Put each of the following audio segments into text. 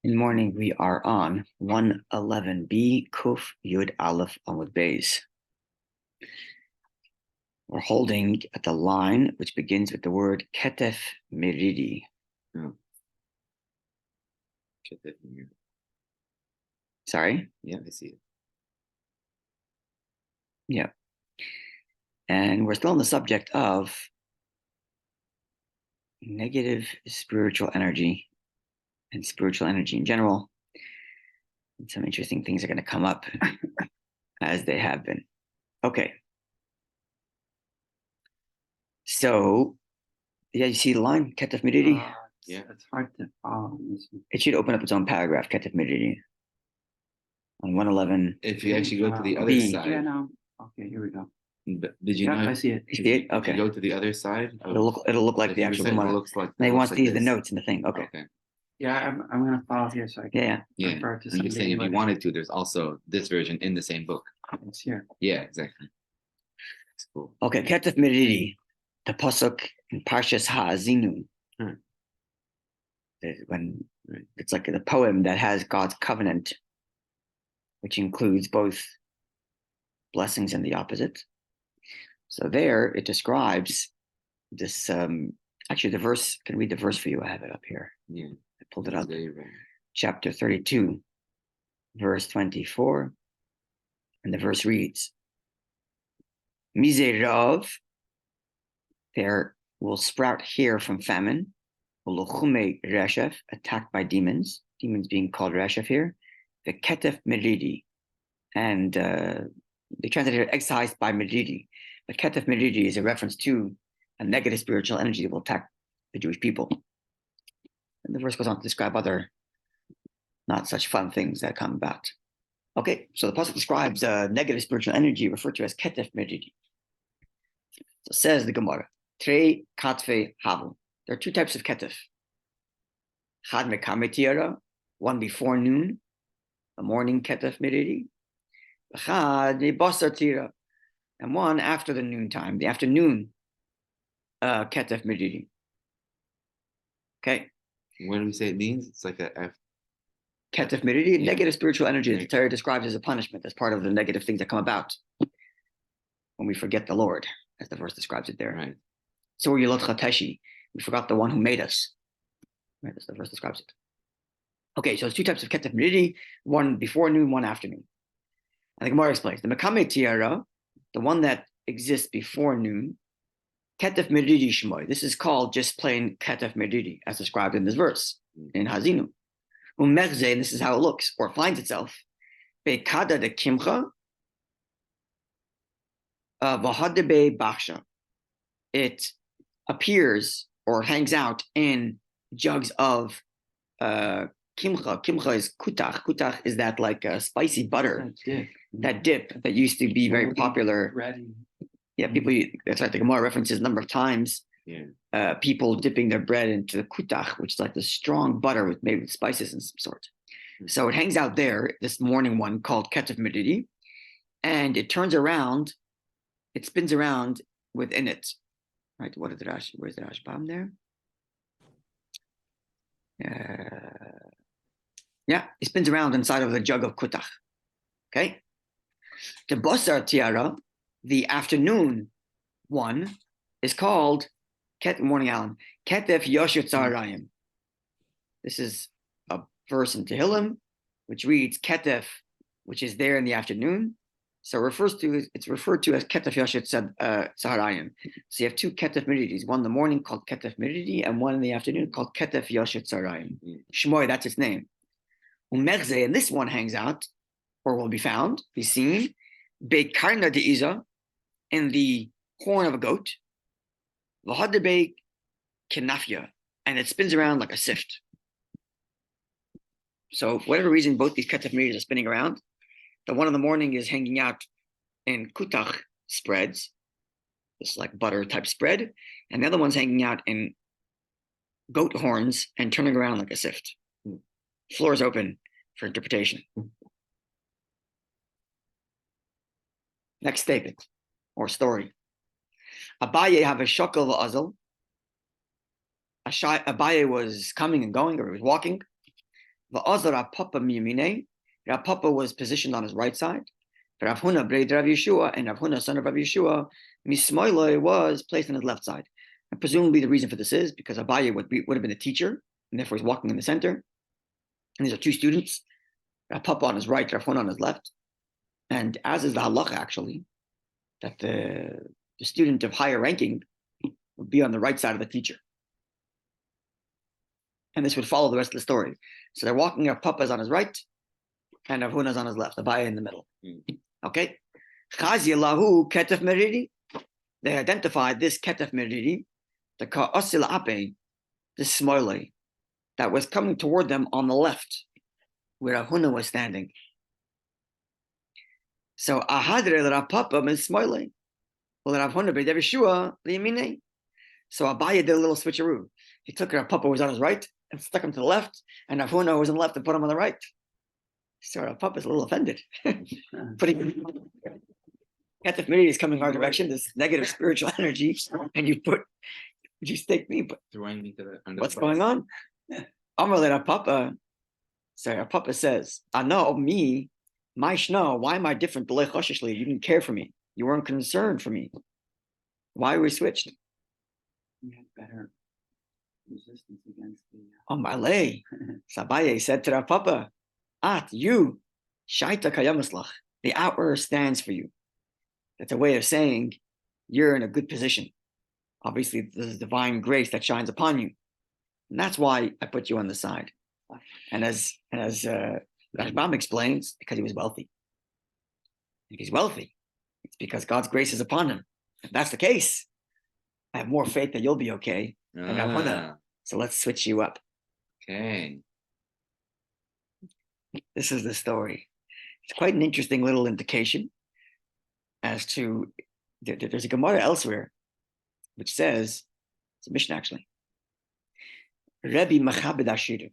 In the morning, we are on 111b, Kuf Yud Aleph Amud Beis. We're holding at the line which begins with the word Ketef Meridi. Oh. Ketef Meridi. Sorry? Yeah, I see it. Yeah. And we're still on the subject of negative spiritual energy and spiritual energy in general. And some interesting things are going to come up as they have been. Okay. So, yeah, you see the line, Ketef Meridi? Yeah. It's hard to follow. It should open up its own paragraph, Ketef Meridi. On 111. If you actually go to the other B. side. Yeah, no. Okay, here we go. Did you Yeah, know? I see it. You see it? Okay. If you go to the other side. It'll look like if the you actual said it Gemara. looks like. Now he wants to use the this. notes in the thing. Okay. Yeah, I'm gonna follow here so I can Yeah. refer to I'm just saying, if you something. wanted to, there's also this version in the same book. It's here. Yeah, exactly. That's cool. Okay, Ketef Meridi, the pasuk in Parshas Ha'azinu. When it's like the poem that has God's covenant, which includes both blessings and the opposite. So there it describes this. Actually, the verse. Can I read the verse for you? I have it up here. Yeah, I pulled it up. there you go. Chapter 32, verse 24, and the verse reads: Mizerav, there will sprout here from famine. Uluchume Reshef, attacked by demons being called Reshef here. The Ketef Meridi, and they translated it excised by Meridi. But Ketef Meridi is a reference to a negative spiritual energy that will attack the Jewish people. And the verse goes on to describe other not such fun things that come about. Okay, so the pasuk describes negative spiritual energy referred to as Ketef Meridi. So says the Gemara, Trei Katfe Havu. There are two types of ketef. Chad mekame tiara, one before noon, the morning ketef meridi. Chad mebasar tira, and one after the noontime, the afternoon ketef meridi. Okay. What do we say it means? It's like a Ketef meridi, Yeah. negative spiritual energy that Right. the Torah describes as a punishment, as part of the negative things that come about when we forget the Lord, as the verse describes it there. right. So we're Yilot Chateshi. We forgot the one who made us. Right, as the verse describes it. Okay, so there's two types of ketef meridi, one before noon, one afternoon. And the Gemara explains the mekame tiara, the one that exists before noon, ketef meridi shmoy. This is called just plain ketef meridi, as described in this verse in Hazinu. Umechze, and this is how it looks or finds itself. Bekada de kimcha, vahadebe baksha. It appears or hangs out in jugs of kimcha. Kimcha is kutach. Kutach is that like spicy butter, that dip that used to be very popular. Ready. Yeah, people. That's right. The Gemara references a number of times. Yeah. People dipping their bread into the kutach, which is like the strong butter made with spices and some sort. So it hangs out there. This morning one called ketef meridi, and it turns around. It spins around within it. Right? What is the Rashi? Where's the Rashbam there? Yeah, it spins around inside of the jug of kutach. Okay. The basar tiara, the afternoon one, is called morning Alan. Ketef Yoshut Tzarayim. This is a verse in Tehillim, which reads Ketef, which is there in the afternoon. So it's referred to as Ketef Yoshut Tzarayim. So you have two Ketef Meridis, one in the morning called Ketef Meridi, and one in the afternoon called Ketef Yoshut Tzarayim. Shmoy, that's its name. Umechze, and this one hangs out, or will be found, be seen, Bekarna de Iza, in the horn of a goat, Vahadebe Kenafia, and it spins around like a sift. So, for whatever reason, both these Ketef Meridis are spinning around. The one in the morning is hanging out in kutach spreads, this like butter type spread, and the other one's hanging out in goat horns and turning around like a sift. Floor is open for interpretation. Next statement or story. Abaye have a shakel v'azal. Abaye was coming and going, or he was walking, Rav Papa miyamine. Rav Papa was positioned on his right side. Rav Huna b'rei Rav Yeshua, and Rav Huna, son of Rav Yeshua, mismoiloi, was placed on his left side. And presumably the reason for this is because Abaye would have been the teacher, and therefore he's walking in the center. And these are two students, Rav Papa on his right, Rav Huna on his left. And as is the halacha, actually, that the student of higher ranking would be on the right side of the teacher. And this would follow the rest of the story. So they're walking, Rav Papa's on his right, and Rav Huna's on his left, Abaye in the middle. Okay? Chazi lahu ketef meridi. They identified this ketef meridi, the ka'asil ape, this smoile, that was coming toward them on the left, where Rav Huna was standing. So ahadre Rav Papa min smoile, well Rav Huna b'Rav Yeshua liyamine. So Abaye did a little switcheroo. He took Rav Papa, who was on his right, and stuck him to the left, and Rav Huna, who was on the left, and put him on the right. So Rav Papa is a little offended. Putting Ketef Miri is coming our direction, this negative spiritual energy, and you stake me, but Throwing me to the what's going on? Amar Rav Papa, Rav Papa says, I know me, my shno, why am I different? You didn't care for me. You weren't concerned for me. Why we switched? You had better resistance against the. Amarle, Sabaye said to Rav Papa, you, shaita kayamaslach. The outward stands for you. That's a way of saying you're in a good position. Obviously, there's divine grace that shines upon you. And that's why I put you on the side. And as Rabbi explains, because he was wealthy. If he's wealthy, it's because God's grace is upon him. If that's the case, I have more faith that you'll be okay. So let's switch you up. Okay. This is the story. It's quite an interesting little indication as to, there's a Gemara elsewhere which says, it's a Mishnah actually, Rabbi Machabed Ashirim.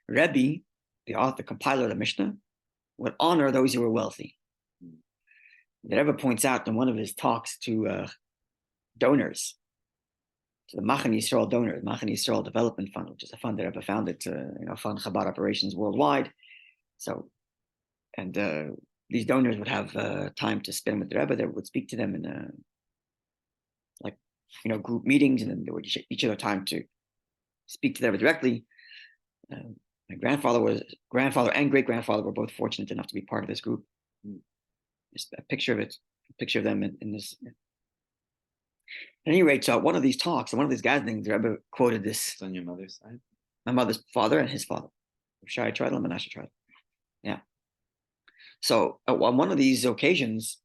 Rabbi, the author, compiler of the Mishnah, would honor those who were wealthy. The Rebbe points out in one of his talks to donors, to the Machan Yisrael donors, Machan Yisrael Development Fund, which is a fund that Rebbe founded to fund Chabad operations worldwide. So, and these donors would have time to spend with the Rebbe. They would speak to them in group meetings, and then they would each other time to speak to the Rebbe directly. My grandfather and great grandfather were both fortunate enough to be part of this group. Just a picture of them in this. At any rate, so one of these talks, and one of these gatherings, the Rebbe quoted this. It's on your mother's side? My mother's father and his father, Shai Tridel and Menashe Tridel. Yeah. So on one of these occasions,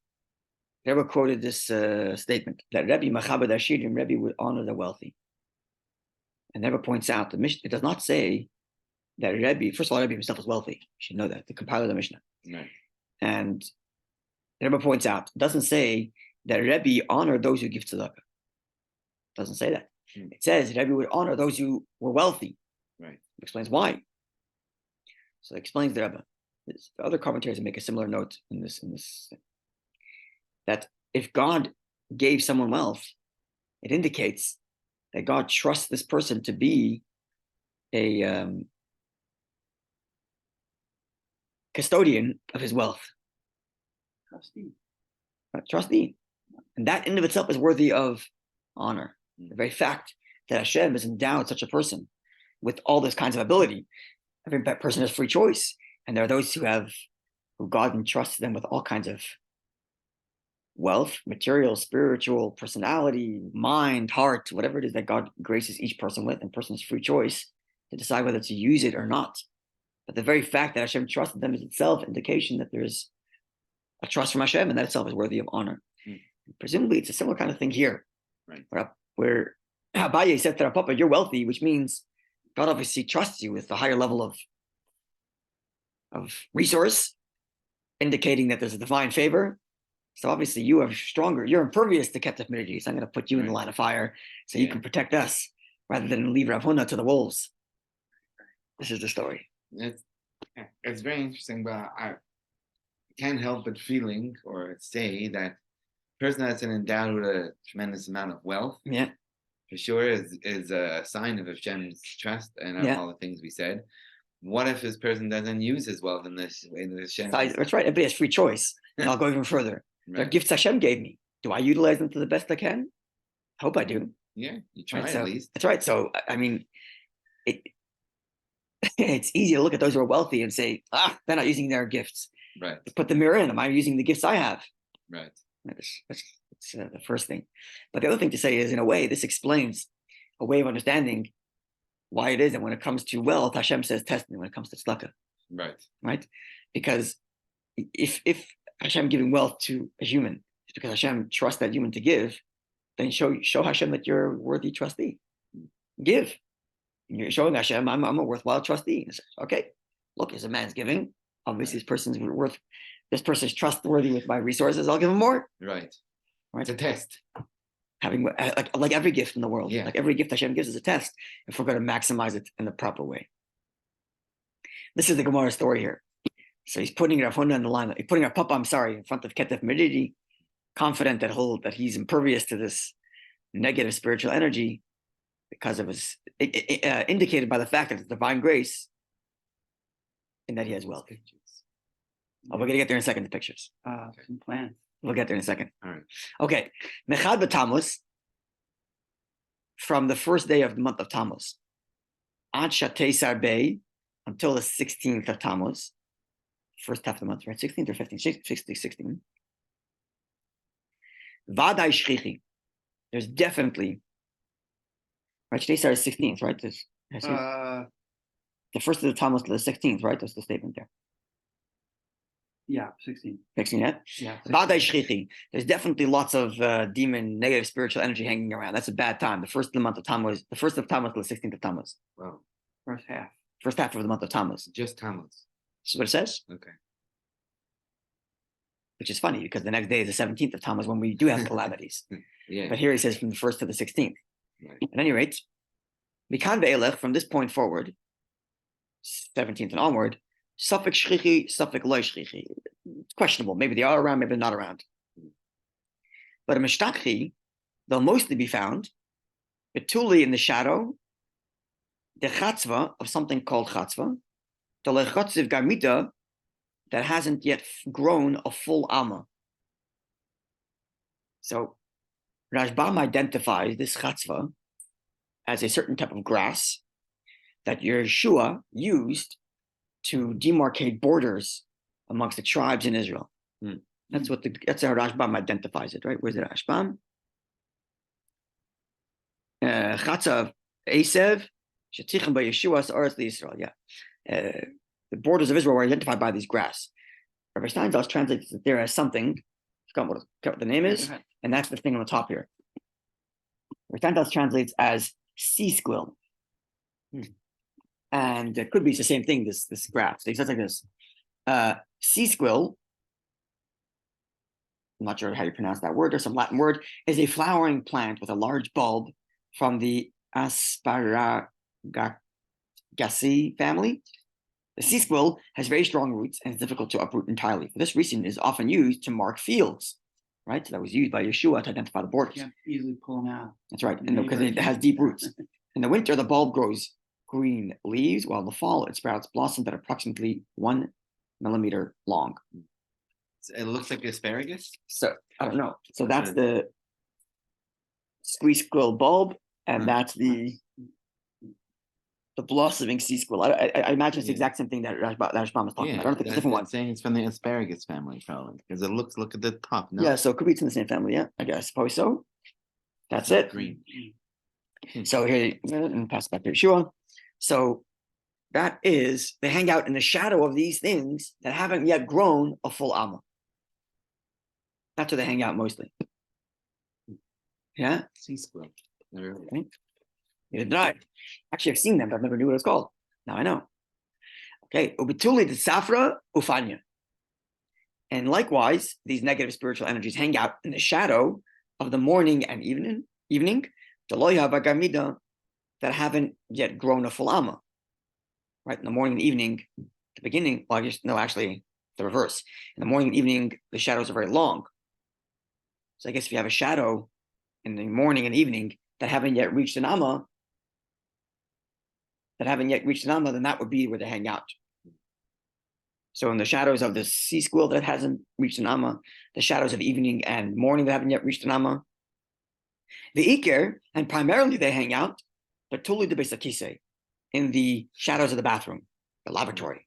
the Rebbe quoted this statement that Rabbi Machabed Ashirim, Rabbi would honor the wealthy. And the Rebbe points out the Mishnah, it does not say that Rabbi, first of all, Rabbi himself was wealthy. You should know that, the compiler of the Mishnah. Right. And the Rebbe points out, it doesn't say that Rabbi honored those who give tzedakah. It doesn't say that. It says Rabbi would honor those who were wealthy. Right. It explains why. So it explains the Rebbe. The other commentators make a similar note in this that if God gave someone wealth, it indicates that God trusts this person to be a custodian of his wealth. Trustee. And that in of itself is worthy of honor. The very fact that Hashem has endowed such a person with all these kinds of ability, every person has free choice. And there are those who God entrusts them with all kinds of wealth, material, spiritual, personality, mind, heart, whatever it is that God graces each person with, and person's free choice to decide whether to use it or not. But the very fact that Hashem trusted them is itself indication that there's a trust from Hashem, and that itself is worthy of honor. Presumably, it's a similar kind of thing here, right? Where Abaye said to Rav Papa, "You're wealthy," which means God obviously trusts you with a higher level of resource, indicating that there's a divine favor. So obviously, you're impervious to ketef midrash. So I'm going to put you in the line of fire so you can protect us, rather than leave Rav Huna to the wolves. This is the story. It's very interesting, but I can't help but feeling or say that person that's endowed with a tremendous amount of wealth, for sure, is a sign of Hashem's trust and all the things we said. what if this person doesn't use his wealth in this way? That's right. Everybody has free choice. And I'll go even further. They're Right. gifts Hashem gave me. Do I utilize them to the best I can? Hope I do. Yeah, you try Right, at so least. that's right. So I mean, it's easy to look at those who are wealthy and say, they're not using their gifts. Right, Put the mirror in. Am I using the gifts I have? right. That's the first thing. But the other thing to say is, in a way, this explains a way of understanding why it is that when it comes to wealth, Hashem says test me when it comes to tzedakah. Right. Right? Because if Hashem giving wealth to a human, it's because Hashem trusts that human to give, then show Hashem that you're a worthy trustee. Give. You're showing Hashem, I'm a worthwhile trustee. Okay, look, as a man's giving, obviously this person's trustworthy with my resources, I'll give him more. Right. Right? It's a test. Having like every gift in the world, Yeah. like every gift Hashem gives is a test if we're going to maximize it in the proper way. This is the Gemara story here. So he's putting Rav Huna in the line. He's putting Rav Papa, in front of Ketef Meridi, confident that he's impervious to this negative spiritual energy because of his indicated by the fact that it's divine grace and that he has wealth. We're going to get there in a second, the pictures. Some plans. We'll get there in a second. All right. Okay. Mechad b'Tammuz, from the first day of the month of Tammuz, Ad Shatei Sarbei, until the 16th of Tammuz, first half of the month, right? 16th or 15th? 16. Vadai Shchichi. There's definitely, right? Shatei Sar is 16th, right? The first of the Tammuz to the 16th, right? That's the statement there. Yeah, 16. 16 yet? Yeah. Vadai Shchichi. There's definitely lots of demon, negative spiritual energy hanging around. That's a bad time. The first of the month of Tammuz, the first of Tammuz to the 16th of Tammuz. Wow. First half. First half of the month of Tammuz. Just Tammuz. This is what it says. Okay. Which is funny because the next day is the 17th of Tammuz when we do have calamities. Yeah. But here he says from the 1st to the 16th. Right. At any rate, Mikan ve'elech, from this point forward, 17th and onward, Suffolk Shchichi, Suffolk Loy Shchichi. It's questionable. Maybe they are around, maybe they're not around. But a Mishtakhi, they'll mostly be found, Betuli in the shadow, the Chatzva of something called Chatzva, the Lechotziv Garmita, that hasn't yet grown a full Alma. So Rashbam identifies this Chatzva as a certain type of grass that Yeshua used to demarcate borders amongst the tribes in Israel. That's how Rashbam identifies it, right? Where's the Rashbam? Chatzav Esev, Shetichem by Yeshua, Aretz Israel. Yeah. The borders of Israel were identified by these grass. Rabbi Steinsaltz translates it there as something, I forgot what the name is, and that's the thing on the top here. Rabbi Steinsaltz translates as sea squill. And it could be the same thing, this graph. So it says like this. Sea squill, I'm not sure how you pronounce that word, or some Latin word, is a flowering plant with a large bulb from the Asparagaceae family. The sea squill has very strong roots and is difficult to uproot entirely. For this reason, it is often used to mark fields, right? So that was used by Yeshua to identify the borders. You can't easily pull them out. That's right, and because it has deep roots. In the winter, the bulb grows green leaves, while in the fall, it sprouts blossoms that are approximately 1 millimeter long. It looks like asparagus. So I don't know. So that's the sea squill bulb, and that's the blossoming sea squill. I imagine it's the exact same thing that Rashbam was talking about. I don't think it's a different one. Saying it's from the asparagus family, probably, because it looks. Look at the top. No? Yeah, so it could be it's in the same family. Yeah, I suppose so. That's it. Green. So here, and pass it back to Yeshua. So that is, they hang out in the shadow of these things that haven't yet grown a full Alma. That's where they hang out mostly. Yeah? Sea squill. Okay. Neither did I. Actually, I've seen them, but I've never knew what it's called. Now I know. Okay. Ubituli the Safra Ufanya. And likewise, these negative spiritual energies hang out in the shadow of the morning and evening, Deloya Bagamida, that haven't yet grown a full Alma. Right? In the morning and evening, the beginning, well, actually, the reverse. In the morning and evening, the shadows are very long. So I guess if you have a shadow in the morning and evening that haven't yet reached an Alma, that haven't yet reached an amma, then that would be where they hang out. So in the shadows of the sea squill that hasn't reached an amma, the shadows of evening and morning that haven't yet reached an amma, the Iker, and primarily they hang out, but Tuli de Besakise, in the shadows of the bathroom, the lavatory.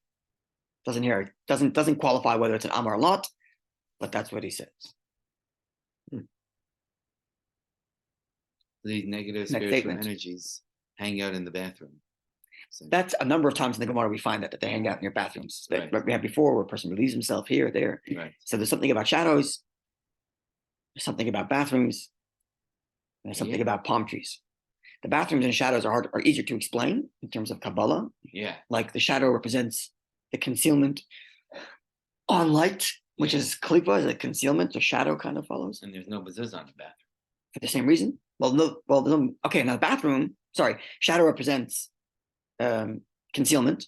Doesn't qualify whether it's an amma or not, but that's what he says. These negative Next spiritual statement. energies hang out in the bathroom. So, That's a number of times in the Gemara we find that they hang out in your bathrooms. Right. Like we had before, where a person relieves himself here or there. right. So there's something about shadows, there's something about bathrooms, and there's something about palm trees. The bathrooms and shadows are easier to explain in terms of Kabbalah. Yeah. Like the shadow represents the concealment on light, which is klipa, is a concealment, the shadow kind of follows. And there's no mezuzah on the bathroom. For the same reason. Okay, now the bathroom, shadow represents concealment,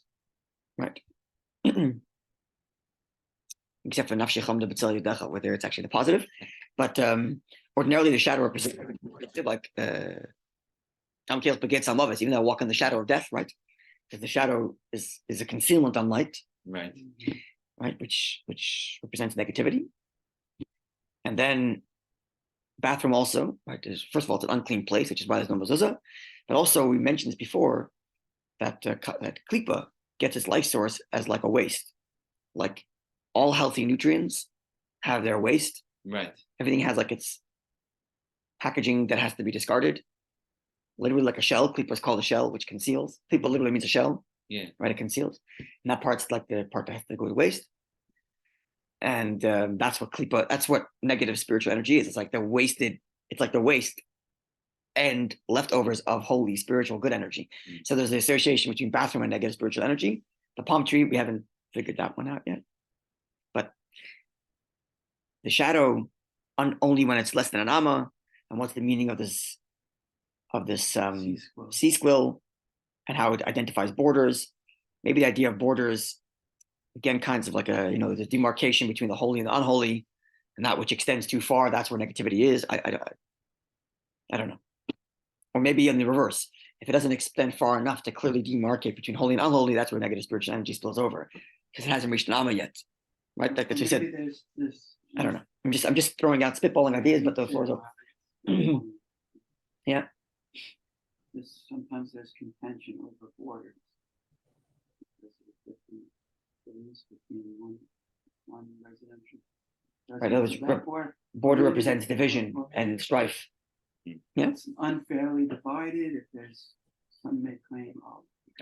right? Except for nafshi chamda b'tzel yudecha, where there it's actually the positive. But ordinarily the shadow represents like Tam Kales begets on lovis, even though I walk in the shadow of death, right? Because the shadow is a concealment on light, Right. right? Which represents negativity. And then bathroom also, right? First of all, it's an unclean place, which is why there's no mezuzah. But also, we mentioned this before, that klipa gets its life source as like a waste. Like all healthy nutrients have their waste. Right. Everything has like its packaging that has to be discarded. Literally like a shell. Klipa is called a shell, which conceals. Klipa literally means a shell. Yeah. Right, it conceals. And that part's like the part that has to go to waste. And that's what klipa, that's what negative spiritual energy is. It's like the waste and leftovers of holy spiritual good energy. So there's an association between bathroom and negative spiritual energy. The palm tree, we haven't figured that one out yet. But the shadow, only when it's less than an amma, and what's the meaning of this sea squill, and how it identifies borders. Maybe the idea of borders, again, kinds of like the demarcation between the holy and the unholy, and that which extends too far, that's where negativity is. I don't know. Or maybe in the reverse. If it doesn't extend far enough to clearly demarcate between holy and unholy, that's where negative spiritual energy spills over, because it hasn't reached an amma yet. Right? Like you said. I don't know. I'm just throwing out spitballing ideas, but the floor is open. Yeah. Sometimes there's contention over borders. Between one residential. Right. Border represents division and strife. Yeah. It's unfairly divided. If there's some may claim,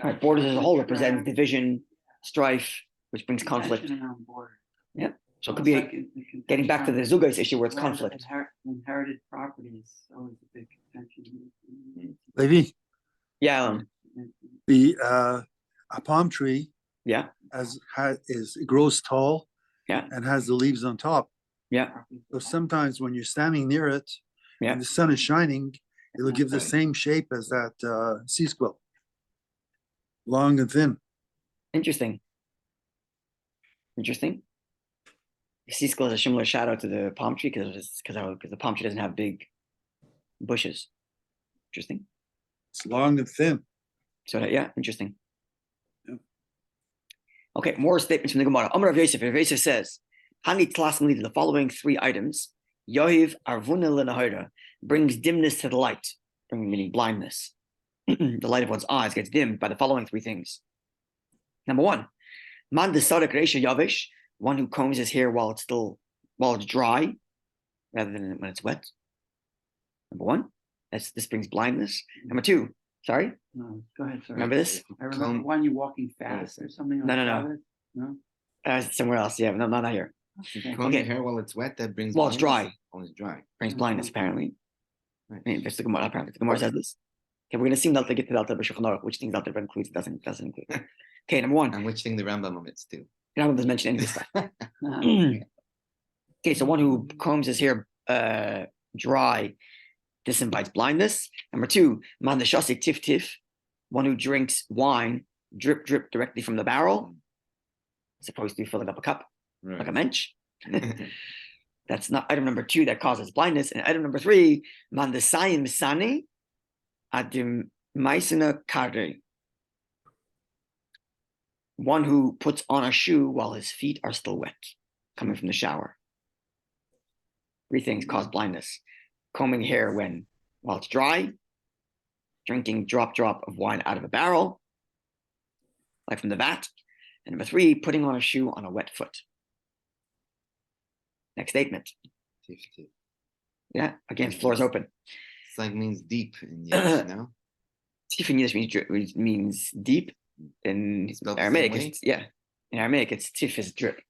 right. Borders as a whole represents division, strife, which brings conflict. Yeah. So it could be getting back to the Zugais issue where it's conflict. Inherited property is always a big contention. Levi? Yeah. A palm tree. Yeah. It grows tall. Yeah. And has the leaves on top. Yeah. So sometimes when you're standing near it, and the sun is shining, it'll give the same shape as that sea squill. Long and thin. Interesting. The sea squill is a similar shadow to the palm tree because the palm tree doesn't have big bushes. Interesting. It's long and thin. So interesting. Yeah. Okay, more statements from the Gemara. Amar Rav Yosef. Rav Yosef says, "Hani tlasmli the following three items. Yohiv arvuna lenahira brings dimness to the light, meaning blindness. The light of one's eyes gets dimmed by the following three things. Number one, man desadik reisha yavish, one who combs his hair while it's dry, rather than when it's wet. Number one, this brings blindness. Number two, sorry. No, go ahead. Sorry. Remember this? I remember when you're walking fast or something. No. Somewhere else. Yeah, no, not here. Comb your hair while it's wet, that brings it's dry. While it's dry. Brings blindness, apparently. Right. I mean, it's the Gemara, apparently. The Gemara says this. Okay, we're going to see now to get to the Alter B'Shulchan Aruch, which things Alter includes, doesn't include. Okay, number one. And which thing the Rambam omits too. The Rambam doesn't mention any of this stuff. Okay, so one who combs his hair dry, this invites blindness. Number two, man deshasik tif, one who drinks wine, drip directly from the barrel, as opposed to filling up a cup, like a mensch. That's not item number two that causes blindness. And item number three, man desayim misani adim maisina kare, one who puts on a shoe while his feet are still wet, coming from the shower. 3 things cause blindness: combing hair while it's dry, drinking drop of wine out of a barrel, like from the vat, and number 3, putting on a shoe on a wet foot. Next statement. Tif, tif. Yeah, again, floor is open. It's like means deep in Yiddish, no? Tif in Yiddish means deep. In Spelled the Aramaic, same way? in Aramaic, it's tif is drip,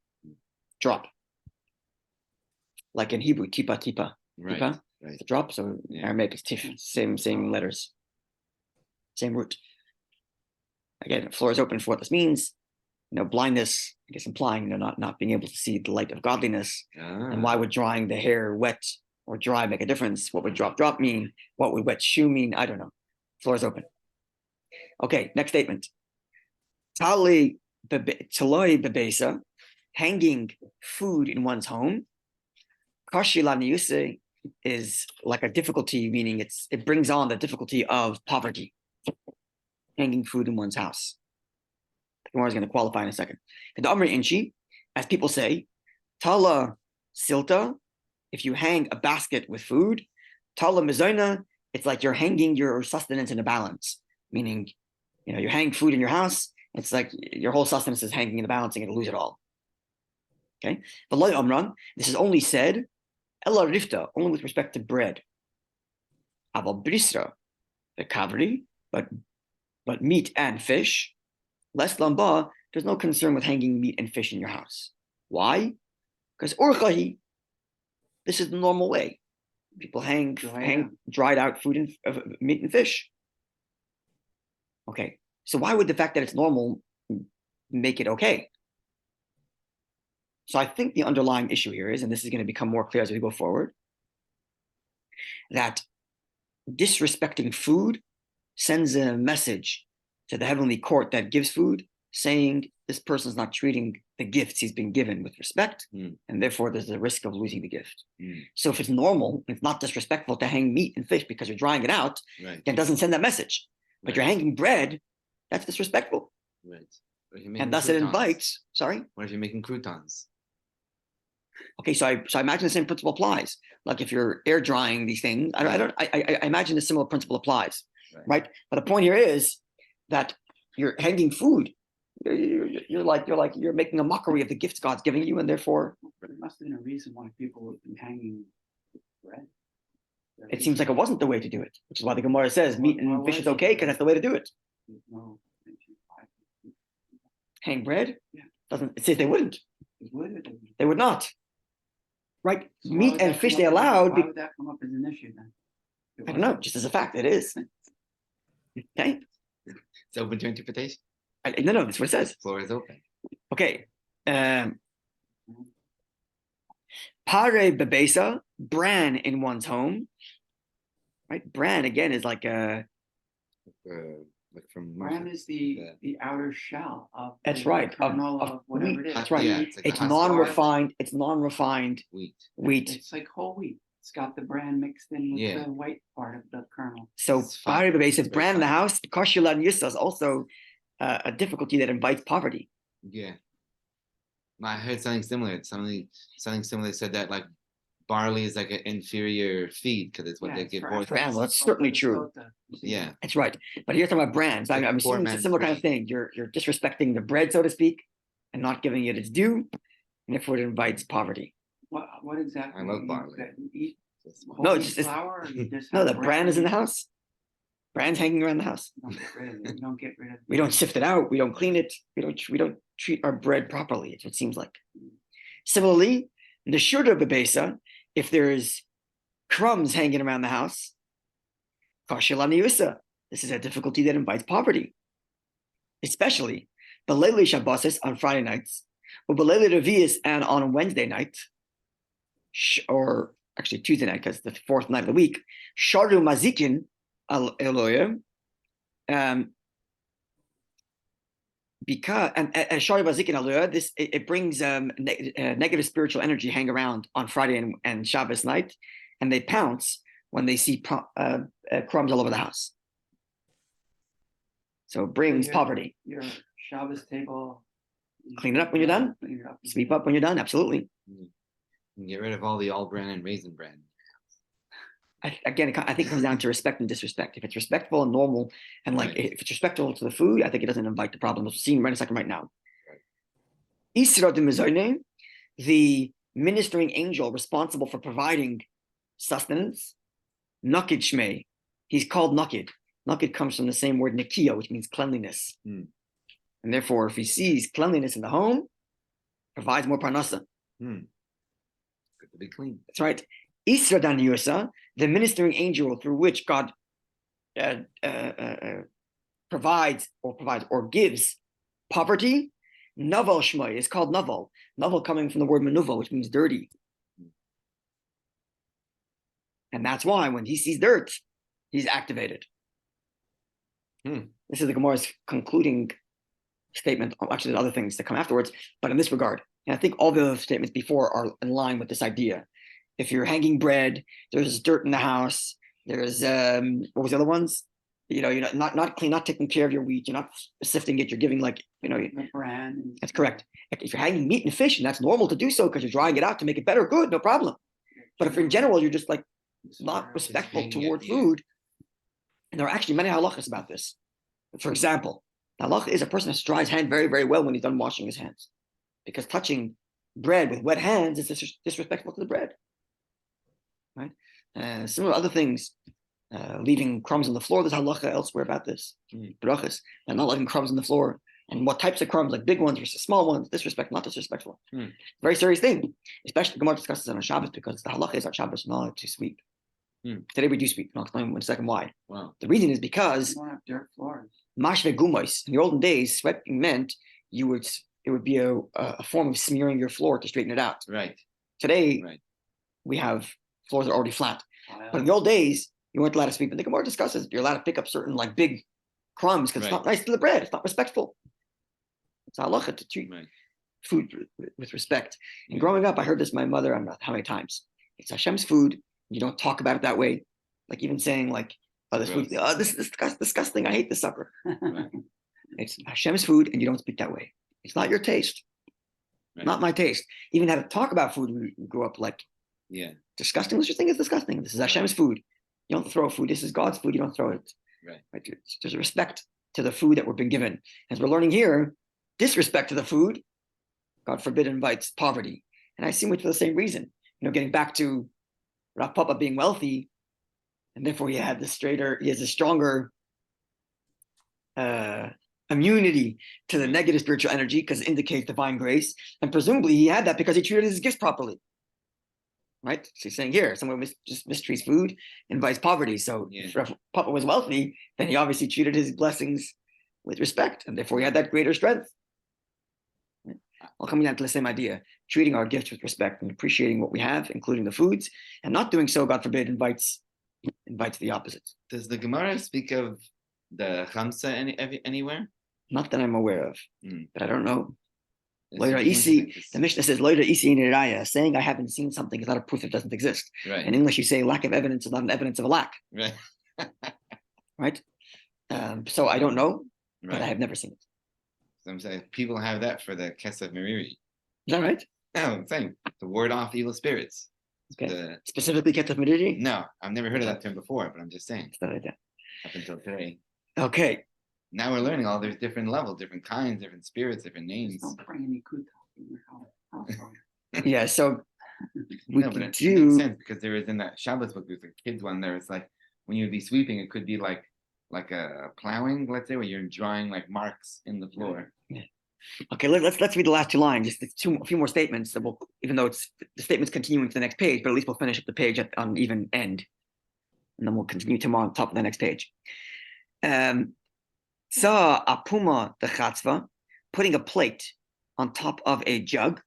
drop. Like in Hebrew, tipa. Right, Tipa, right. it's a drop. So in Yeah. Aramaic, it's tif, same letters, same root. Again, the floor is open for what this means. Blindness, I guess implying not being able to see the light of godliness. And why would drying the hair wet or dry make a difference? What would drop mean? What would wet shoe mean? I don't know. Floor is open. Okay, next statement. Taloi bebesa, hanging food in one's home. Kashi laniuse is like a difficulty, meaning it brings on the difficulty of poverty. Hanging food in one's house. The Gemara is going to qualify in a second. The Amri Inchi, as people say, Tala silta, if you hang a basket with food. Tala mizona, it's like you're hanging your sustenance in a balance, meaning, you hang food in your house. It's like your whole sustenance is hanging in the balance and you're going to lose it all. Okay? But Loy Amran, this is only said, Ella Rifta, only with respect to bread. Aval Brisra, the kavri, but meat and fish. Less lamba, there's no concern with hanging meat and fish in your house. Why? Because urchahi, this is the normal way. People hang dried out food and meat and fish. Okay. So why would the fact that it's normal make it okay? So I think the underlying issue here is, and this is going to become more clear as we go forward, that disrespecting food sends a message to the heavenly court that gives food, saying this person's not treating the gifts he's been given with respect, and therefore there's a risk of losing the gift. So if it's normal, it's not disrespectful to hang meat and fish because you're drying it out, Right. then it doesn't send that message. But you're hanging bread, that's disrespectful. Right. What if you're And making thus it croutons? invites, sorry? What if you're making croutons? Okay, so I imagine the same principle applies. Like if you're air drying these things, I imagine a similar principle applies, right? But the point here is that you're hanging food. You're making a mockery of the gifts God's giving you, and therefore There must have been a reason why people have been hanging bread. it seems like it wasn't the way to do it, which is why the Gemara says meat and fish is okay because that's the way to do it. No, Hang bread? Yeah. Doesn't it says they wouldn't? They would not. Right? So why Meat would and that fish come they up as- allowed. Why would that come up as an issue then? I don't know, just as a fact, it is. Okay? It's open to interpretation. No, that's what it says. Floor is open. Okay. Pare bebesa, bran in one's home. Right? Bran again is like a Like from Bran is the outer shell of that's the right kernel of of whatever wheat. it is. That's right. Yeah, Wheat, it's like It's the husk. non-refined. It's non-refined Wheat. wheat. It's like whole wheat. It's got the bran mixed in with Yeah. the white part of the kernel. So It's fine. pare bebesa, It's very bran in the fine. house. Kashila and yisa is also a difficulty that invites poverty. Yeah. I heard something similar. Something similar said that like barley is like an inferior feed because it's what Yeah, they it's give for horses. Bran, well, that's certainly true. Yeah. That's right. But here's talking about brands. Like I'm poor assuming it's a man's similar kind of grain. thing. You're disrespecting the bread, so to speak, and not giving it its due, and therefore it invites poverty. What exactly? I love you barley. Eat Whole No, whole it's wheat just- flour, or you just No, have the bran is in the house. Bran's hanging around the house. You don't get rid of it. You don't get rid of We don't sift it out. We don't clean it. We don't treat our bread properly. It's what it seems like. Similarly, the shurda bebesa, if there's crumbs hanging around the house, kashilani yusa. This is a difficulty that invites poverty. Especially the Leili Shabbosis on Friday nights, or the Leili Revius and on Wednesday night, or actually Tuesday night, because it's the fourth night of the week, Sharu Mazikin Eloya, because and Sharu Mazikin Eloya, this it brings negative spiritual energy hang around on Friday and Shabbos night, and they pounce when they see crumbs all over the house. So it brings poverty. You're Shabbos table. Clean it up when you're done. Clean it up. Sweep up when you're done. Absolutely. And get rid of all the all bran and raisin bread. Again, I think it comes down to respect and disrespect. If it's respectful and normal, and like if it's respectful to the food, I think it doesn't invite the problem. We'll see right in a second right now. Isra de Mizone, the ministering angel responsible for providing sustenance, Nakid Shmei. He's called Nakid. Nakid comes from the same word Nikia, which means cleanliness. And therefore, if he sees cleanliness in the home, provides more parnasa. Good to be clean. That's right. Isra dan Yusa, the ministering angel through which God provides or gives poverty. Naval Shmai is called Naval. Naval coming from the word manuva, which means dirty. And that's why when he sees dirt, he's activated. This is the Gemara's concluding statement. Actually, there's other things that come afterwards, but in this regard, and I think all the other statements before are in line with this idea. If you're hanging bread, there's dirt in the house. There's what was the other ones? You're not clean, not taking care of your wheat. You're not sifting it. You're giving The bran. That's correct. If you're hanging meat and fish, and that's normal to do so because you're drying it out to make it better, good, no problem. But if in general you're just like not respectful toward food, and there are actually many halachas about this. For example, the halacha is a person has to dry his hand very, very well when he's done washing his hands, because touching bread with wet hands is disrespectful to the bread. Right? Similar other things, leaving crumbs on the floor. There's halacha elsewhere about this. Brachas, and not leaving crumbs on the floor. And what types of crumbs, like big ones versus small ones, disrespectful, not disrespectful. Very serious thing. Especially Gemara discusses it on Shabbos because the halacha is on Shabbos not to sweep. Today we do sweep. I'll explain in a second why. Wow. The reason is because You don't have dirt floors. mashve gumos. In the olden days, sweeping meant it would be a form of smearing your floor to straighten it out. Right. Today, we have floors that are already flat. Tile. But in the old days, you weren't allowed to sweep. And the Gemara discusses you're allowed to pick up certain like big crumbs because it's not nice to the bread. It's not respectful. It's halacha to treat food with respect. And growing up, I heard this my mother, I don't know how many times. It's Hashem's food. You don't talk about it that way. Like even saying like, oh, this food, this is disgusting. I hate this supper. It's Hashem's food and you don't speak that way. It's not your taste. Not my taste. Even how to talk about food, we grew up like, disgusting. This thing is disgusting. This is Hashem's food. You don't throw food. This is God's food. You don't throw it. Right? There's a respect to the food that we're being given. As we're learning here, disrespect to the food, God forbid, invites poverty. And I assume it's for the same reason. Getting back to Rav Papa being wealthy, and therefore he has a stronger immunity to the negative spiritual energy because it indicates divine grace. And presumably he had that because he treated his gifts properly. Right? So he's saying here, someone just mistreats food, invites poverty. So if Rav Papa was wealthy, then he obviously treated his blessings with respect, and therefore he had that greater strength. All coming down to the same idea, treating our gifts with respect and appreciating what we have, including the foods, and not doing so, God forbid, invites the opposite. Does the Gemara speak of the chamsa anywhere? Not that I'm aware of, but I don't know. It's Isi, the Mishnah says, Loida Isi Niraya, saying I haven't seen something is not a proof it doesn't exist. Right. In English, you say lack of evidence is not an evidence of a lack. Right. Right? So I don't know, but I have never seen it. So I'm saying people have that for the Kesef Meriri. Is that right? No, I'm saying to ward off evil spirits. Okay. Specifically Ketef Mediri? No, I've never heard of that term before, but I'm just saying. It's not like that. Up until today. Okay. Now we're learning all there's different levels, different kinds, different spirits, different names. Don't bring any kuta in your house. Yeah, so we No, but can it do makes sense because there is in that Shabbos book, there's a kids one there. It's like when you'd be sweeping, it could be like a plowing, let's say, where you're drawing like marks in the floor. Okay, let's read the last two lines. Just a few more statements that will, even though the statement's continuing to the next page, but at least we'll finish up the page on even end, and then we'll continue tomorrow on top of the next page. Sa apuma the chatzva, putting a plate on top of a jug.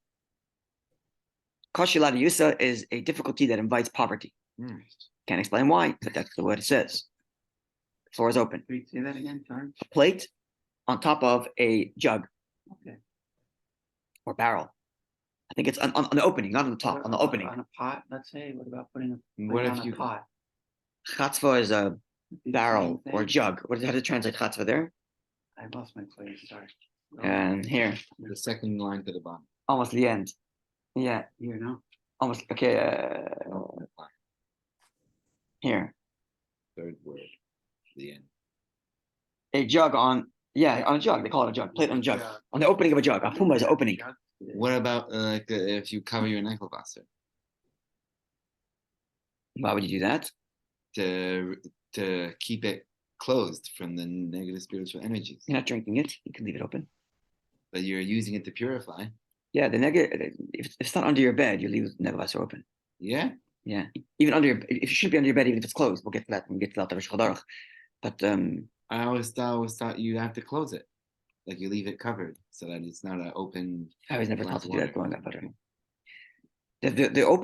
Koshila yusa is a difficulty that invites poverty. Can't explain why, but that's the word it says. The floor is open. Can you say that again, George? A plate on top of a jug. Okay. Or barrel. I think it's on the opening, not on the top, on the opening. On a pot, let's say. What about putting What if on you a pot? Chatzva is a It'd be the barrel same or thing. jug. How does it translate chatzva there? I lost my place. Sorry. And here, The second line to the bottom. almost the end. Yeah, Here, no? almost. Okay, here. Third word, the end. A jug on a jug. They call it a jug. Plate on a jug. Yeah. On the opening of a jug. A puma is an opening. What about if you cover your neckelwasser Why would you do that? to keep it closed from the negative spiritual energies? You're not drinking it. You can leave it open. But you're using it to purify. Yeah, the negative. If it's not under your bed, you leave the Nevasser open. Yeah. Yeah, even under your. If you should be under your bed, even if it's closed, we'll get to that. We'll get to that. But I always thought you have to close it, like you leave it covered so that it's not an open. I was never glass taught to do that water. growing up. But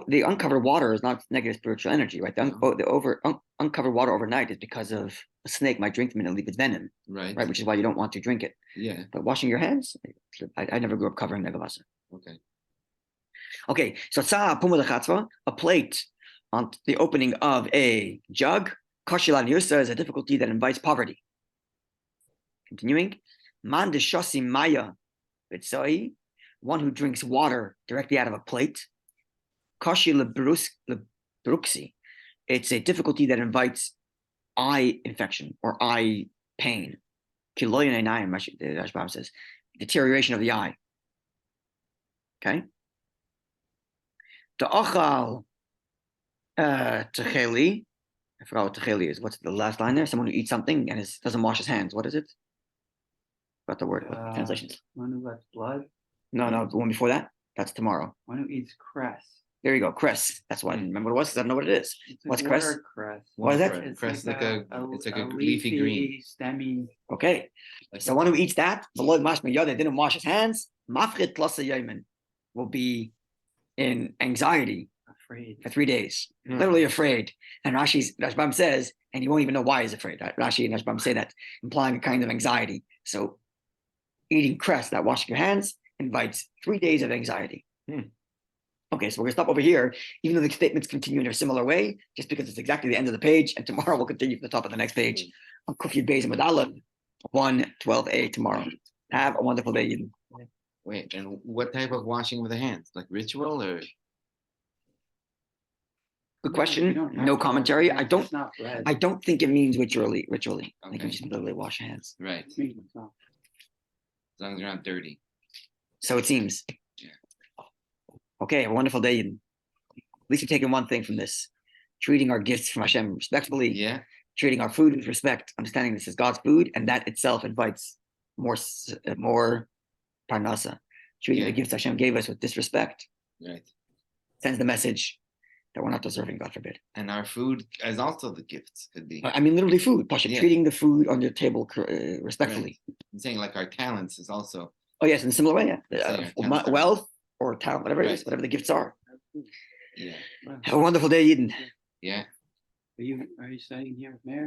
the uncovered water is not negative spiritual energy, right? The uncovered water overnight is because of a snake might drink them and leave its venom, Right. right? Which is why you don't want to drink it. Yeah. But washing your hands, I never grew up covering Nevasser. Okay. Okay, so tzah puma lechatzva, a plate on the opening of a jug. Kashilan yusa is a difficulty that invites poverty. Continuing, man deshasi maya b'tzai, one who drinks water directly out of a plate. Kashi lebruksi, it's a difficulty that invites eye infection or eye pain. Kiloyan einayim, the Rashbam says, deterioration of the eye. Okay. Ta'achal techeli. I forgot what techeli is. What's the last line there? Someone who eats something and doesn't wash his hands. What is it? Got the word. What translations? One who lets blood. No, the one before that. That's tomorrow. One who eats cress. There you go. Cress. That's why I didn't remember what it was because I don't know what it is. It's What's water cress? cress. What is that? Cress. Cress like a leafy, leafy green. stemmy. Okay. So one who eats that, the Lord Mashma didn't wash his hands, Mafrit Tlasa Yayman will be in anxiety Afraid. for 3 days. Literally afraid. And Rashbam says, and you won't even know why he's afraid. Rashi and Rashbam say that, implying a kind of anxiety. So eating cress, not washing your hands, invites 3 days of anxiety. Okay, so we're gonna stop over here, even though the statements continue in a similar way, just because it's exactly the end of the page, and tomorrow we'll continue from the top of the next page. On Kufyud Beis and Aleph, 1:12a tomorrow. Have a wonderful day, Eden. Wait, and what type of washing with the hands? Like ritual or? Good question. You don't have No to commentary. wash your hands. It's not bread. I don't think it means ritually. I think Okay. you just literally wash your hands. Right. It's me, myself. As long as they're not dirty. So it seems. Yeah. Okay, a wonderful day, Eden. At least you're taking one thing from this. Treating our gifts from Hashem respectfully. Yeah. Treating our food with respect, understanding this is God's food, and that itself invites more parnasa. Treating the gifts Hashem gave us with disrespect Right. sends the message that we're not deserving, God forbid. And our food is also the gifts could be. I mean, literally food. Pasha, Yeah. treating the food on your table respectfully. I'm saying like our talents is also. Oh yes, in a similar way, yeah. talents are- Wealth or talent, whatever it is, Right. whatever the gifts are. Yeah. Have a wonderful day, Eden. Yeah. Are you studying here with Mayor?